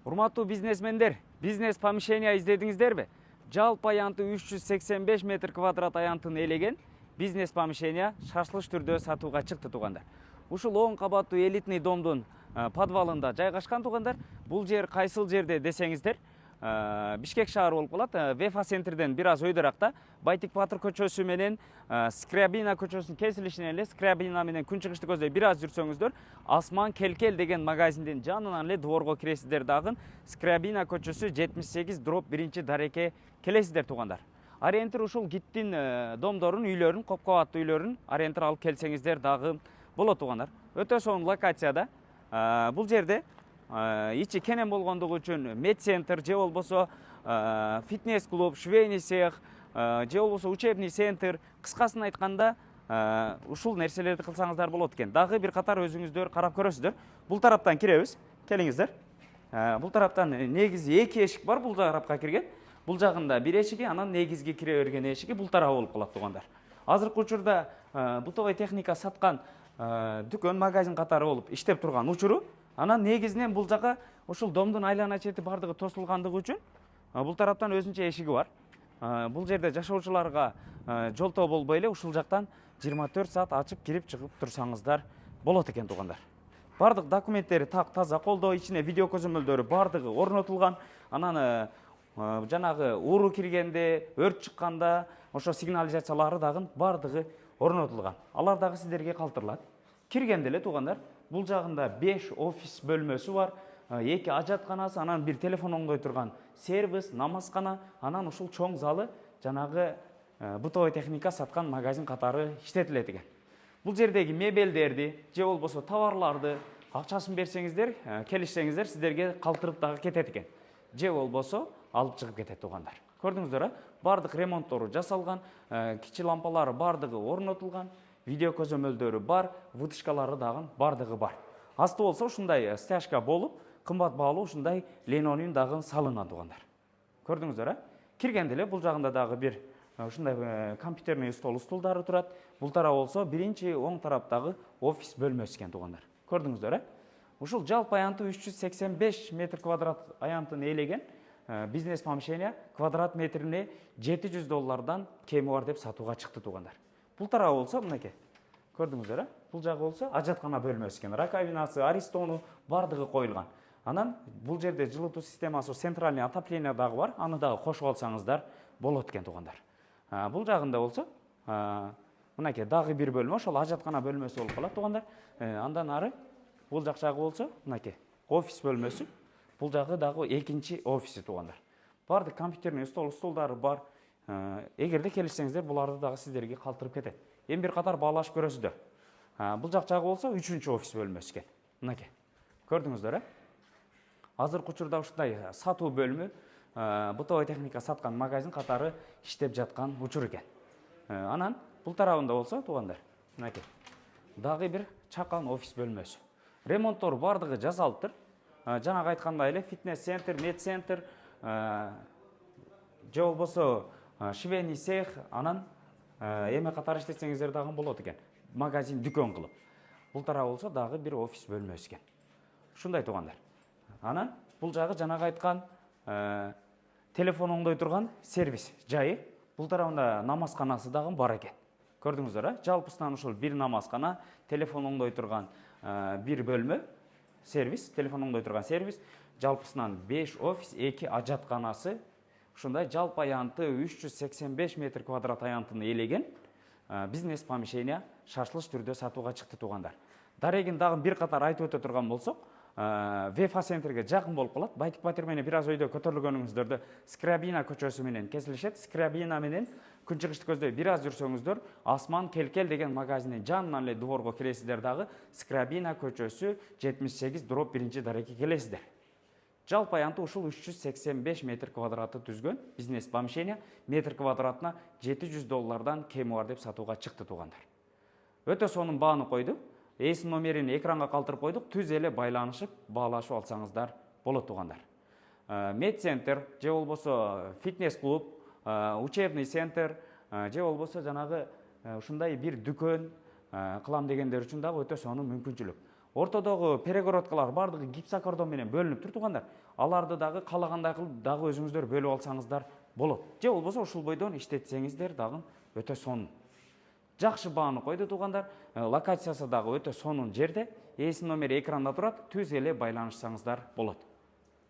Урматтуу бизнесмендер, бизнес помещение издедиңиздерби? Жалпы аянты 385 метр квадрат аянтын элеген бизнес помещение шашлыш түрдө сатууга чыкты туугандар. Ушул 10 кабаттуу элитный домдун подвалында жайгашкан туугандар. Бул жер кайсыл жерде десеңиздер, Бишкек шаары болуп калат. Вефа центрден бир аз өйдөракта Байтик Батыр көчөсү менен Скрябина көчөсүнүн кесилишинен эле Скрябина менен күнчыгышты көздөй бир аз жүрсөңүздөр, Асман Келкел деген магазиндин жанынан эле дворго киресиздер дагы. Скрябина көчөсү 78/1 дареке келесиздер туугандар. Ориентир ушул гиттин домдорун, үйлөрүн, коп кабаттуу үйлөрүн ориентир алып келсеңиздер дагы болот туугандар. Өтө сонун локацияда. Бул жерде ичи кенен болгондугу үчүн медцентр же болбосо фитнес клуб, швейный цех же болбосо учебный центр, кыскасын айтканда ушул нерселерди кылсаңыздар болот экен. Дагы бир катар өзүңүздөр карап көрөсүздөр. Бул тараптан киребиз. Келиңиздер. Бул тараптан негизи 2 эшик бар бул тарапка кирген. Бул жагында бир эшиги, анан негизги кире берген эшиги бул тарабы болуп калат туугандар. Азыркы учурда бутовой техника саткан дүкөн, магазин катары болуп иштеп турган учуру. Анан негизинен бул жака ушул домдун айлана чети бардыгы тосулгандыгы үчүн бул тараптан өзүнчө эшиги бар. Бул жерде жашоочуларга жолтоо болбой эле ушул жактан 24 саат ачып кирип чыгып турсаңыздар болот экен туугандар. Бардык документтери так таза, колдо ичине видео көзөмөлдөрү бардыгы орнотулган. Анан жанагы ууру киргенде, өрт чыкканда ошо сигнализациялары дагы бардыгы орнотулган. Алар дагы сиздерге калтырылат. Киргенде эле туугандар, бул жагында 5 офис бөлмөсү бар, 2 ажатканасы, анан бир телефон оңдой турган сервис, намазкана, анан ушул чоң залы жанагы бутовой техника саткан магазин катары иштетилет экен. Бул жердеги мебелдерди же болбосо товарларды акчасын берсеңиздер, келишсеңиздер сиздерге калтырып дагы кетет экен. Же болбосо алып чыгып кетет туугандар. Көрдүңүздөр, бардык ремонттору жасалган, кичи лампалары бардыгы орнотулган, видео көзөмөлдөрү бар, вытышкалары дагы бардыгы бар. Асты болсо ушундай стяжка болуп, кымбат баалуу ушундай линолеум дагы салынган туугандар. Көрдүңүздөр, киргенде эле бул жагында дагы бир ушундай компьютерный стулдары турат. Бул тарап болсо биринчи оң тараптагы офис бөлмөсү экен туугандар. Көрдүңүздөр, ушул жалпы аянты 385 метр квадрат аянтын ээлеген бизнес помещение квадрат метрине $700 кеми бар деп сатууга чыкты туугандар. Бул тарабы болсо мынакей. Көрдүңүздөр, бул жагы болсо ажаткана бөлмөсү экен. Раковинасы, аристону бардыгы коюлган. Анан бул жерде жылытуу системасы, центральный отопление дагы бар. Аны дагы кошуп алсаңыздар болот экен туугандар. Бул жагында болсо мынакей дагы бир бөлмө, ошол ажаткана бөлмөсү болуп калат туугандар. Андан ары бул жак жагы болсо мынакей офис бөлмөсү. Бул жагы дагы экинчи офиси туугандар. Бардык компьютерный стулдары бар. Эгерде келишсеңиздер, буларды дагы сиздерге калтырып кетет. Эми бир катар баалашып көрөсүздөр. Бул жак жагы болсо 3-чү офис бөлмөсү экен. Мынакей. Көрдүңүздөр, азыркы учурда ушундай сатуу бөлмө, бутовой техника саткан магазин катары иштеп жаткан учур экен. Анан бул тарабында болсо туугандар, мынакей. Дагы бир чакан офис бөлмөсү. Ремонттору бардыгы жасалыптыр. Жанагы айткандай эле фитнес-центр, медцентр, же болбосо швейный цех, анан эме катар иштетсеңиздер дагы болот экен. Магазин, дүкөн кылып. Бул тарабы болсо дагы бир офис бөлмөсү экен. Ушундай туугандар. Анан бул жагы жанагы айткан телефон оңдой турган сервис жайы. Бул тарабында намазканасы дагы бар экен. Көрдүңүздөр, жалпысынан ушул бир намазкана, телефон оңдой турган бир бөлмө, сервис, телефон оңдой турган сервис, жалпысынан 5 офис, 2 ажатканасы, ушундай жалпы аянты 385 метр квадрат аянтын ээлеген бизнес помещение шашлыш түрдө сатууга чыкты туугандар. Дарегин дагы бир катар айтып өтө турган болсок, Вефа центрге жакын болуп калат. Байтик Батыр менен бир аз өйдө көтөрүлгөнүңүздөрдө Скрябина көчөсү менен кесилишет. Скрябина менен күнчыгышты көздөй бир аз жүрсөңүздөр, Асман Келкел деген магазиндин жанынан эле дворго киресиздер дагы Скрябина көчөсү 78/1 дареке келесиздер. Жалпы аянты ушул 385 метр квадраты түзгөн бизнес помещение метр квадратына $700 кеми бар деп сатууга чыкты туугандар. Өтө сонун бааны койду. Эсин номерин экранга калтырып койдук. Түз эле байланышып, баалашып алсаңыздар болот туугандар. Медцентр, же болбосо фитнес клуб, учебный центр, же болбосо жанагы ушундай бир дүкөн кылам дегендер үчүн дагы өтө сонун мүмкүнчүлүк. ортодогу перегородкалар бардыгы гипсокордон менен бөлүнүп тур туугандар. Аларды дагы каалагандай кылып дагы өзүңүздөр бөлүп алсаңыздар болот. Же болбосо ушул бойдон иштетсеңиздер дагы өтө сонун. Жакшы бааны койду туугандар. Локациясы дагы өтө сонун жерде. Ээсинин номери экранда турат. Түз эле байланышсаңыздар болот.